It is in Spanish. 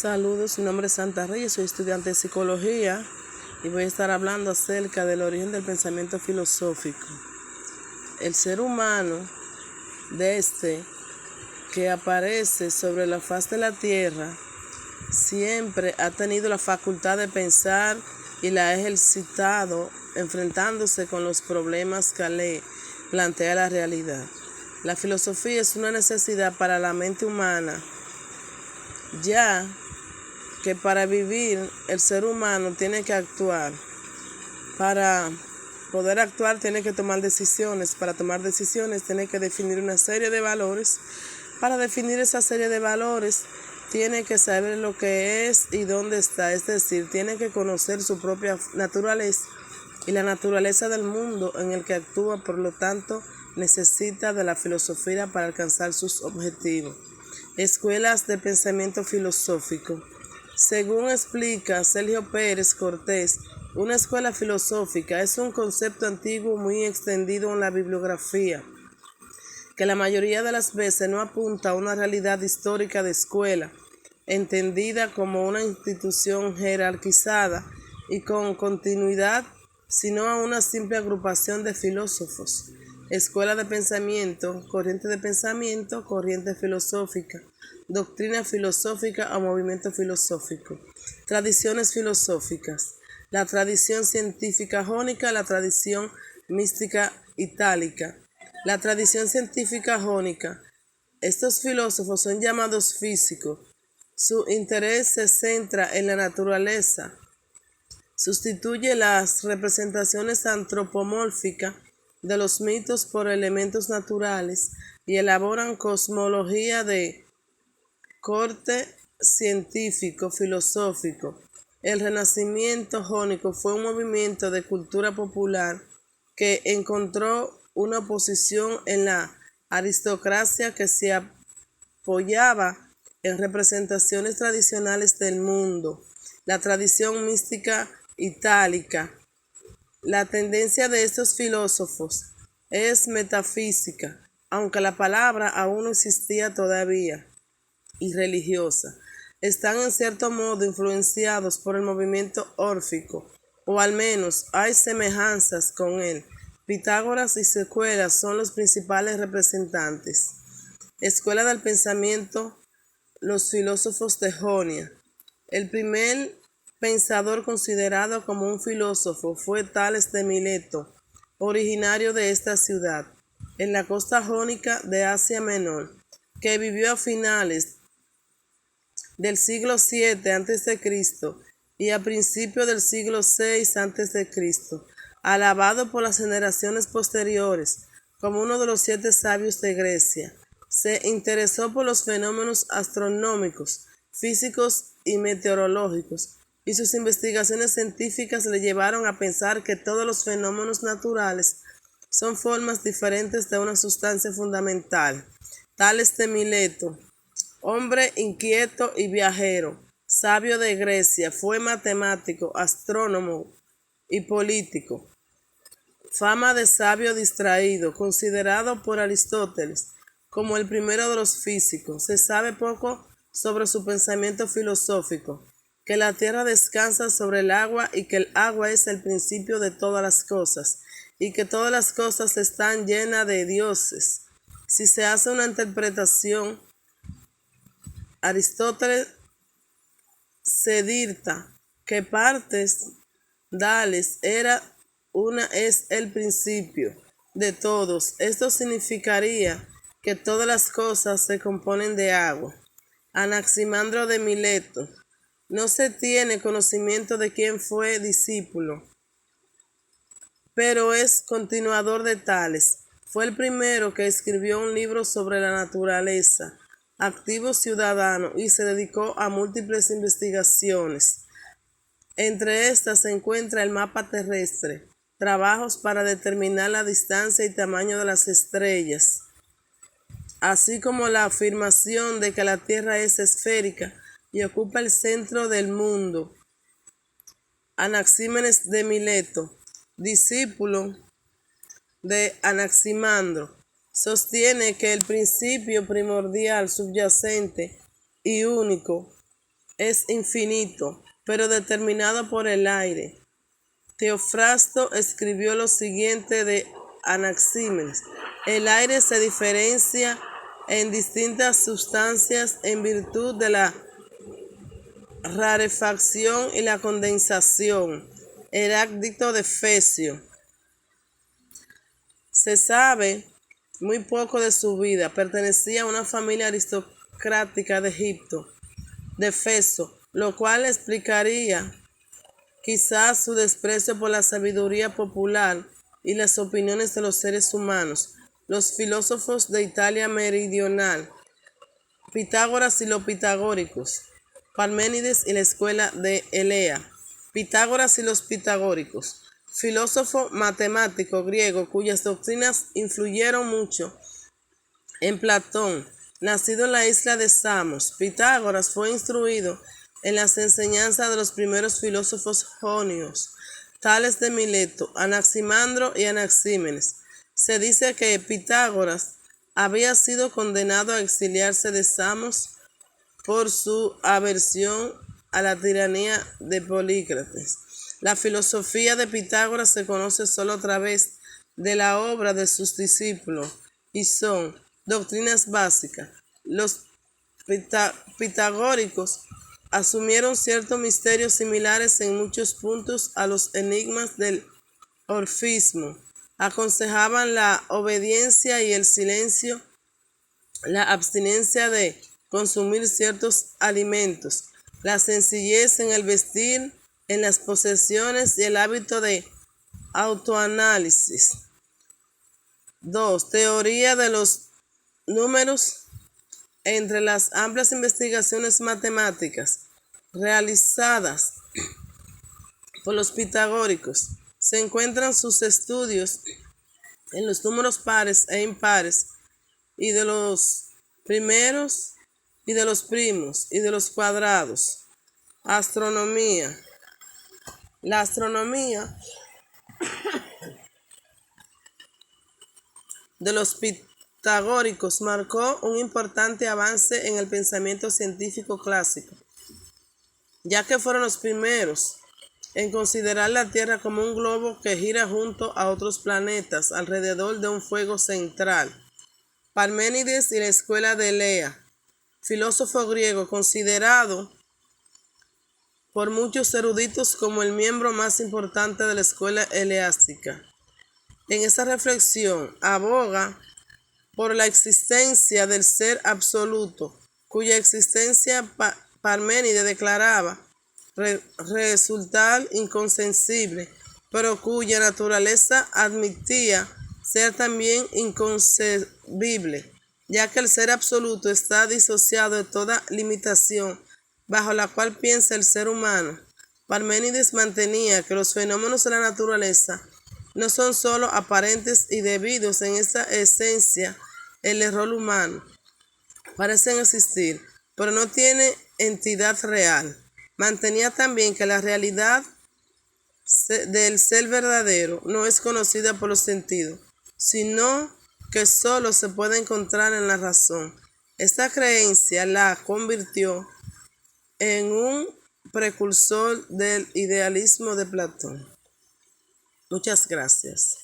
Saludos, mi nombre es Santa Reyes, soy estudiante de psicología y voy a estar hablando acerca del origen del pensamiento filosófico. El ser humano, desde que aparece sobre la faz de la tierra, siempre ha tenido la facultad de pensar y la ha ejercitado enfrentándose con los problemas que le plantea la realidad. La filosofía es una necesidad para la mente humana, ya que para vivir el ser humano tiene que actuar. Para poder actuar tiene que tomar decisiones. Para tomar decisiones tiene que definir una serie de valores. Para definir esa serie de valores tiene que saber lo que es y dónde está. Es decir, tiene que conocer su propia naturaleza y la naturaleza del mundo en el que actúa. Por lo tanto, necesita de la filosofía para alcanzar sus objetivos. Escuelas de pensamiento filosófico. Según explica Sergio Pérez Cortés, una escuela filosófica es un concepto antiguo muy extendido en la bibliografía, que la mayoría de las veces no apunta a una realidad histórica de escuela, entendida como una institución jerarquizada y con continuidad, sino a una simple agrupación de filósofos. Escuela de pensamiento, corriente filosófica, doctrina filosófica o movimiento filosófico. Tradiciones filosóficas. La tradición científica jónica, la tradición mística itálica. La tradición científica jónica. Estos filósofos son llamados físicos. Su interés se centra en la naturaleza. Sustituye las representaciones antropomórficas de los mitos por elementos naturales y elaboran cosmología de corte científico, filosófico. El Renacimiento jónico fue un movimiento de cultura popular que encontró una oposición en la aristocracia que se apoyaba en representaciones tradicionales del mundo. La tradición mística itálica. La tendencia de estos filósofos es metafísica, aunque la palabra aún no existía todavía, y religiosa. Están en cierto modo influenciados por el movimiento órfico, o al menos hay semejanzas con él. Pitágoras y su escuela son los principales representantes. Escuela del pensamiento, los filósofos de Jonia. El primer pensador considerado como un filósofo fue Tales de Mileto, originario de esta ciudad, en la costa jónica de Asia Menor, que vivió a finales del siglo VII a.C. y a principios del siglo VI a.C., alabado por las generaciones posteriores como uno de los 7 sabios de Grecia. Se interesó por los fenómenos astronómicos, físicos y meteorológicos, y sus investigaciones científicas le llevaron a pensar que todos los fenómenos naturales son formas diferentes de una sustancia fundamental. Tales de Mileto, hombre inquieto y viajero, sabio de Grecia, fue matemático, astrónomo y político. Fama de sabio distraído, considerado por Aristóteles como el primero de los físicos. Se sabe poco sobre su pensamiento filosófico, que la tierra descansa sobre el agua y que el agua es el principio de todas las cosas, y que todas las cosas están llenas de dioses. Si se hace una interpretación, Aristóteles se dicta que partes dales es el principio de todos. Esto significaría que todas las cosas se componen de agua. Anaximandro de Mileto. No se tiene conocimiento de quién fue discípulo, pero es continuador de Tales. Fue el primero que escribió un libro sobre la naturaleza, activo ciudadano, y se dedicó a múltiples investigaciones. Entre estas se encuentra el mapa terrestre, trabajos para determinar la distancia y tamaño de las estrellas, así como la afirmación de que la Tierra es esférica y ocupa el centro del mundo. Anaxímenes de Mileto, discípulo de Anaximandro, sostiene que el principio primordial, subyacente y único es infinito, pero determinado por el aire. Teofrasto escribió lo siguiente de Anaxímenes: el aire se diferencia en distintas sustancias en virtud de la rarefacción y la condensación. Heráclito de Efesio. Se sabe muy poco de su vida. Pertenecía a una familia aristocrática de Egipto, de Efeso, lo cual explicaría quizás su desprecio por la sabiduría popular y las opiniones de los seres humanos. Los filósofos de Italia meridional, Pitágoras y los pitagóricos, Parménides y la escuela de Elea. Pitágoras y los pitagóricos, filósofo matemático griego cuyas doctrinas influyeron mucho en Platón, nacido en la isla de Samos. Pitágoras fue instruido en las enseñanzas de los primeros filósofos jonios, tales de Mileto, Anaximandro y Anaxímenes. Se dice que Pitágoras había sido condenado a exiliarse de Samos por su aversión a la tiranía de Polícrates. La filosofía de Pitágoras se conoce solo a través de la obra de sus discípulos y son doctrinas básicas. Los pitagóricos asumieron ciertos misterios similares en muchos puntos a los enigmas del orfismo. Aconsejaban la obediencia y el silencio, la abstinencia de consumir ciertos alimentos, la sencillez en el vestir, en las posesiones y el hábito de autoanálisis. 2. Teoría de los números. Entre las amplias investigaciones matemáticas realizadas por los pitagóricos se encuentran sus estudios en los números pares e impares y de los primeros y de los primos y de los cuadrados. Astronomía. La astronomía de los pitagóricos marcó un importante avance en el pensamiento científico clásico, ya que fueron los primeros en considerar la Tierra como un globo que gira junto a otros planetas alrededor de un fuego central. Parménides y la escuela de Elea, filósofo griego considerado por muchos eruditos como el miembro más importante de la escuela eleástica. En esa reflexión aboga por la existencia del ser absoluto, cuya existencia Parménides declaraba resultar inconcebible, pero cuya naturaleza admitía ser también inconcebible, ya que el ser absoluto está disociado de toda limitación bajo la cual piensa el ser humano. Parménides mantenía que los fenómenos de la naturaleza no son sólo aparentes y debidos en esta esencia el error humano. Parecen existir, pero no tienen entidad real. Mantenía también que la realidad del ser verdadero no es conocida por los sentidos, sino que sólo se puede encontrar en la razón. Esta creencia la convirtió en un precursor del idealismo de Platón. Muchas gracias.